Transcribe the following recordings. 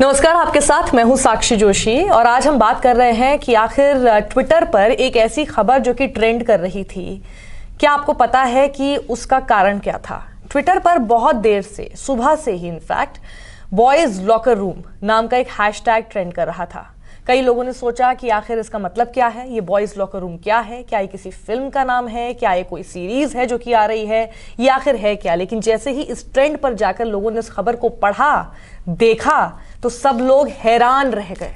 नमस्कार, आपके साथ मैं हूं साक्षी जोशी और आज हम बात कर रहे हैं कि आखिर ट्विटर पर एक ऐसी खबर जो कि ट्रेंड कर रही थी, क्या आपको पता है कि उसका कारण क्या था? ट्विटर पर बहुत देर से, सुबह से ही इनफैक्ट, बॉयज लॉकर रूम नाम का एक हैशटैग ट्रेंड कर रहा था। कई लोगों ने सोचा कि आखिर इसका मतलब क्या है, ये बॉयज लॉकर रूम क्या है, क्या ये किसी फिल्म का नाम है, क्या ये कोई सीरीज है जो कि आ रही है, ये आखिर है क्या? लेकिन जैसे ही इस ट्रेंड पर जाकर लोगों ने इस खबर को पढ़ा, देखा, तो सब लोग हैरान रह गए।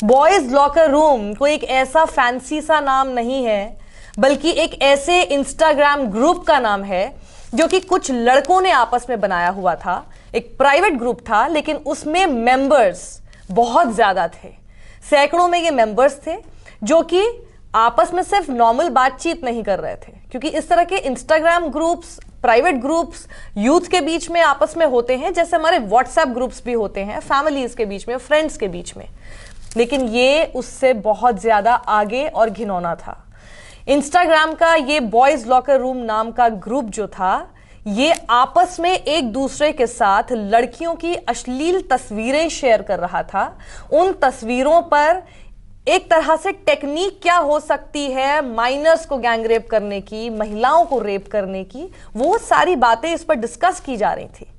बॉयज लॉकर रूम कोई एक ऐसा फैंसी सा नाम नहीं है, बल्कि एक ऐसे इंस्टाग्राम ग्रुप का नाम है जो कि कुछ लड़कों ने आपस में बनाया हुआ था। एक प्राइवेट ग्रुप था, लेकिन उसमें मेंबर्स बहुत ज्यादा थे। सैकड़ों में ये मेंबर्स थे जो कि आपस में सिर्फ नॉर्मल बातचीत नहीं कर रहे थे, क्योंकि इस तरह के Instagram groups, private groups youth के बीच में आपस में होते हैं, जैसे हमारे व्हाट्सएप ग्रुप्स भी होते हैं फैमिलीज के बीच में, फ्रेंड्स के बीच में। लेकिन ये उससे बहुत ज्यादा आगे और घिनौना था। इंस्टाग्राम का ये बॉयज लॉकर रूम नाम का ग्रुप जो था, ये आपस में एक दूसरे के साथ लड़कियों की अश्लील तस्वीरें शेयर कर रहा था। उन तस्वीरों पर एक तरह से टेक्निक क्या हो सकती है माइनर्स को गैंग रेप करने की, महिलाओं को रेप करने की, वो सारी बातें इस पर डिस्कस की जा रही थी।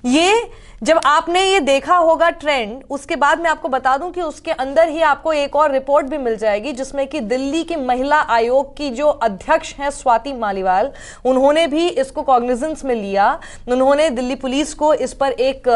ये जब आपने ये देखा होगा ट्रेंड, उसके बाद मैं आपको बता दूं कि उसके अंदर ही आपको एक और रिपोर्ट भी मिल जाएगी, जिसमें कि दिल्ली की महिला आयोग की जो अध्यक्ष हैं स्वाति मालीवाल, उन्होंने भी इसको कॉग्निजेंस में लिया। उन्होंने दिल्ली पुलिस को इस पर एक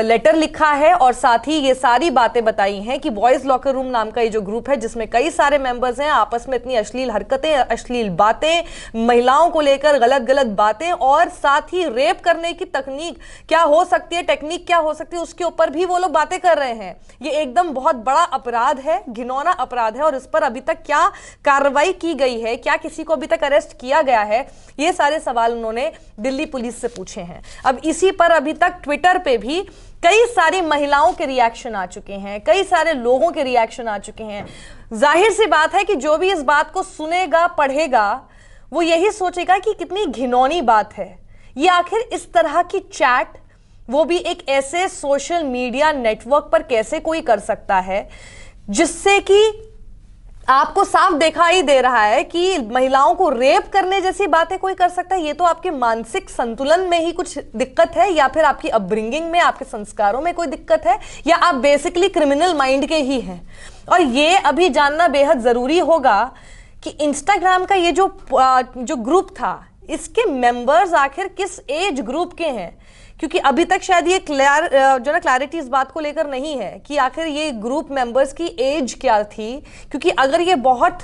लेटर लिखा है और साथ ही ये सारी बातें बताई हैं कि बॉयज लॉकर रूम नाम का ये जो ग्रुप है, जिसमें कई सारे मेंबर्स हैं, आपस में इतनी अश्लील हरकतें, अश्लील बातें, महिलाओं को लेकर गलत गलत बातें और साथ ही रेप करने की तकनीक क्या हो सकती है, टेक्निक क्या हो सकती है, उसके ऊपर भी वो लोग बातें कर रहे हैं। ये एकदम बहुत बड़ा अपराध है, घिनौना अपराध है, और इस पर अभी तक क्या कार्रवाई की गई है, क्या किसी को अभी तक अरेस्ट किया गया है, ये सारे सवाल उन्होंने दिल्ली पुलिस से पूछे हैं। अब इसी पर अभी तक ट्विटर पे भी कई सारी महिलाओं के रिएक्शन आ चुके हैं, कई सारे लोगों के रिएक्शन आ चुके हैं। जाहिर सी बात है कि जो भी इस बात को सुनेगा, पढ़ेगा, वो यही सोचेगा कि कितनी घिनौनी बात है ये। आखिर इस तरह की चैट, वो भी एक ऐसे सोशल मीडिया नेटवर्क पर कैसे कोई कर सकता है, जिससे कि आपको साफ दिखाई दे रहा है कि महिलाओं को रेप करने जैसी बातें कोई कर सकता है। ये तो आपके मानसिक संतुलन में ही कुछ दिक्कत है, या फिर आपकी अपब्रिंगिंग में, आपके संस्कारों में कोई दिक्कत है, या आप बेसिकली क्रिमिनल माइंड के ही हैं। और ये अभी जानना बेहद जरूरी होगा कि इंस्टाग्राम का ये जो ग्रुप था, इसके मेंबर्स आखिर किस एज ग्रुप के हैं, क्योंकि अभी तक शायद ये क्लैरिटी इस बात को लेकर नहीं है कि आखिर ये ग्रुप मेंबर्स की एज क्या थी। क्योंकि अगर ये बहुत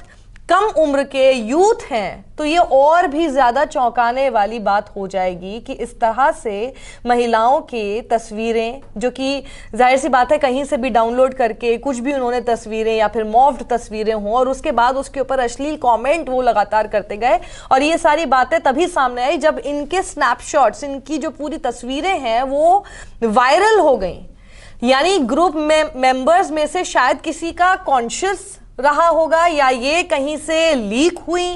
कम उम्र के यूथ हैं तो ये और भी ज्यादा चौंकाने वाली बात हो जाएगी कि इस तरह से महिलाओं की तस्वीरें, जो कि जाहिर सी बात है कहीं से भी डाउनलोड करके कुछ भी उन्होंने तस्वीरें या फिर मॉफ्ड तस्वीरें हों, और उसके बाद उसके ऊपर अश्लील कमेंट वो लगातार करते गए। और ये सारी बातें तभी सामने आई जब इनके स्नैपशॉट्स, इनकी जो पूरी तस्वीरें हैं वो वायरल हो गई। यानी ग्रुप में मेंबर्स में से शायद किसी का कॉन्शियस रहा होगा, या ये कहीं से लीक हुई,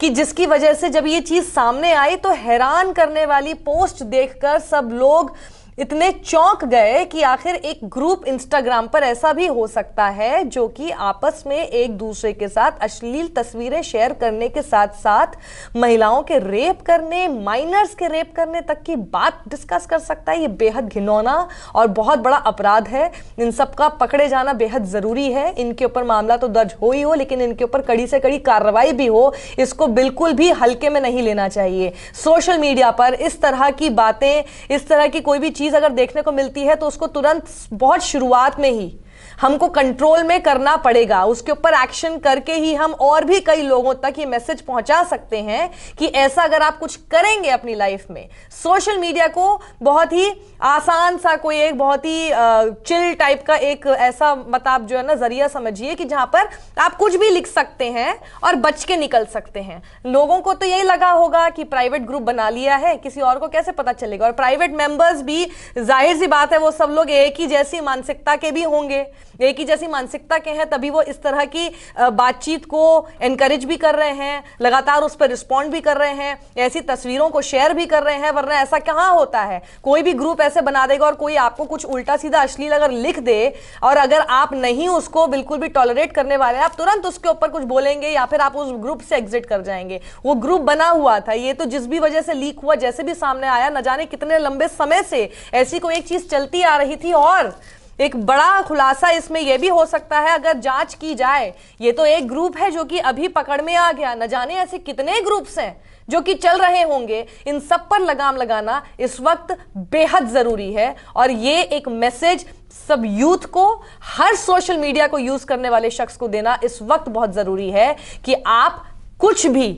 कि जिसकी वजह से जब ये चीज सामने आई तो हैरान करने वाली पोस्ट देखकर सब लोग इतने चौंक गए कि आखिर एक ग्रुप इंस्टाग्राम पर ऐसा भी हो सकता है जो कि आपस में एक दूसरे के साथ अश्लील तस्वीरें शेयर करने के साथ साथ महिलाओं के रेप करने, माइनर्स के रेप करने तक की बात डिस्कस कर सकता है। ये बेहद घिनौना और बहुत बड़ा अपराध है। इन सब का पकड़े जाना बेहद जरूरी है। इनके ऊपर मामला तो दर्ज हो ही हो, लेकिन इनके ऊपर कड़ी से कड़ी कार्रवाई भी हो। इसको बिल्कुल भी हल्के में नहीं लेना चाहिए। सोशल मीडिया पर इस तरह की बातें, इस तरह की कोई भी चीज अगर देखने को मिलती है तो उसको तुरंत बहुत शुरुआत में ही हमको कंट्रोल में करना पड़ेगा। उसके ऊपर एक्शन करके ही हम और भी कई लोगों तक ये मैसेज पहुंचा सकते हैं कि ऐसा अगर आप कुछ करेंगे अपनी लाइफ में, सोशल मीडिया को बहुत ही आसान सा, कोई एक बहुत ही चिल टाइप का एक ऐसा मतलब जो है ना जरिया समझिए कि जहां पर आप कुछ भी लिख सकते हैं और बच के निकल सकते हैं। लोगों को तो यही लगा होगा कि प्राइवेट ग्रुप बना लिया है, किसी और को कैसे पता चलेगा। और प्राइवेट मेंबर्स भी जाहिर सी बात है वो सब लोग एक ही जैसी मानसिकता के भी होंगे, एक ही जैसी मानसिकता के हैं, तभी वो इस तरह की बातचीत को एनकरेज भी कर रहे हैं, लगातार उस पर रिस्पॉन्ड भी कर रहे हैं, ऐसी तस्वीरों को शेयर भी कर रहे हैं। वरना ऐसा कहां होता है, कोई भी ग्रुप ऐसे बना देगा और कोई आपको कुछ उल्टा सीधा अश्लील अगर लिख दे और अगर आप नहीं उसको बिल्कुल भी टॉलरेट करने वाले, आप तुरंत उसके ऊपर कुछ बोलेंगे या फिर आप उस ग्रुप से एग्जिट कर जाएंगे। वो ग्रुप बना हुआ था, ये तो जिस भी वजह से लीक हुआ, जैसे भी सामने आया, न जाने कितने लंबे समय से ऐसी कोई एक चीज चलती आ रही थी। और एक बड़ा खुलासा इसमें यह भी हो सकता है अगर जांच की जाए, ये तो एक ग्रुप है जो कि अभी पकड़ में आ गया, न जाने ऐसे कितने ग्रुप्स हैं जो कि चल रहे होंगे। इन सब पर लगाम लगाना इस वक्त बेहद जरूरी है। और ये एक मैसेज सब यूथ को, हर सोशल मीडिया को यूज करने वाले शख्स को देना इस वक्त बहुत जरूरी है कि आप कुछ भी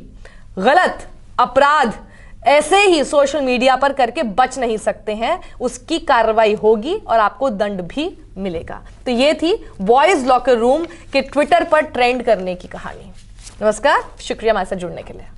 गलत अपराध ऐसे ही सोशल मीडिया पर करके बच नहीं सकते हैं। उसकी कार्रवाई होगी और आपको दंड भी मिलेगा। तो ये थी बॉयज लॉकर रूम के ट्विटर पर ट्रेंड करने की कहानी। नमस्कार, शुक्रिया हमारे साथ जुड़ने के लिए।